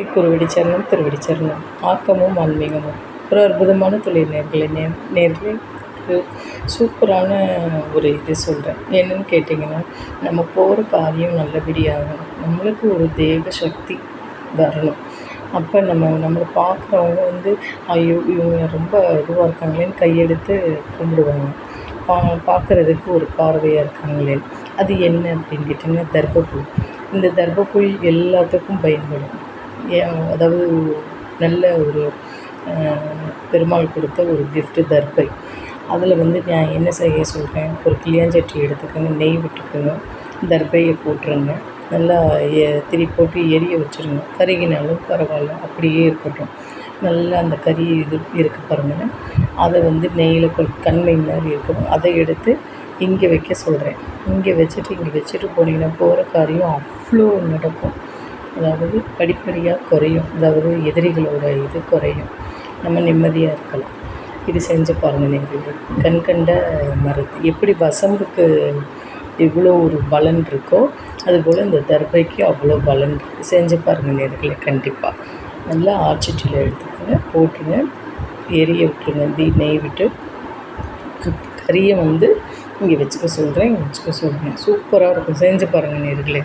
குருவடி சரணம் திருவடி சரணம். ஆக்கமும் ஆன்மீகமும் ஒரு அற்புதமான தொழில் நேர்களே சூப்பரான ஒரு இது சொல்கிறேன். என்னென்னு கேட்டிங்கன்னா, நம்ம போகிற காரியம் நல்லபடியாகணும். நம்மளுக்கு ஒரு தேவ சக்தி வரணும். அப்போ நம்மளை பார்க்குறவங்க ஐயோ இவங்க ரொம்ப இதுவாக இருக்காங்களேன்னு கையெடுத்து கும்பிடுவாங்க. பார்க்குறதுக்கு ஒரு பார்வையாக இருக்காங்களே. அது என்ன அப்படின்னு கேட்டிங்கன்னா, தர்பப்புல். இந்த தர்பப்புல் எல்லாத்துக்கும் பயன்படும். அதாவது நல்ல ஒரு பெருமாள் கொடுத்த ஒரு கிஃப்ட்டு தர்பை. அதில் நான் என்ன செய்ய சொல்கிறேன், ஒரு கிளியாஞ்சட்டி எடுத்துக்கோங்க, நெய் விட்டுக்கோங்க, தர்பையை போட்டுருங்க, நல்லா திரி போட்டு எரிய வச்சுருங்க. கருகினாலும் பரவாயில்ல, அப்படியே இருக்கட்டும். நல்லா அந்த கறி இது இருக்க பாருங்கள், அதை நெய்யில் கண்மை மாதிரி இருக்கணும். அதை எடுத்து இங்கே வைக்க சொல்கிறேன். இங்கே வச்சுட்டு போனீங்கன்னா போகிற காரியம் அவ்வளோ நடக்கும். அதாவது படிப்படியாக குறையும். அதாவது எதிரிகளோட இது குறையும். நம்ம நிம்மதியாக இருக்கலாம். இது செஞ்சு பாருங்கள் நேர்களே. கண்கண்ட மரத்து எப்படி வசம்புக்கு இவ்வளோ ஒரு பலன் இருக்கோ, அதுபோல் இந்த தர்பைக்கு அவ்வளோ பலன் இருக்குது. செஞ்சு பாருங்கள் நேர்களே. கண்டிப்பாக நல்லா ஆச்சிட்டியில் எடுத்துக்கோங்க, போட்டுருங்க, எரிய விட்டுருங்க. நெய் விட்டு கறியை இங்கே வச்சுக்க சொல்கிறேன். சூப்பராக இருக்கும். செஞ்சு பாருங்கள் நேர்களே.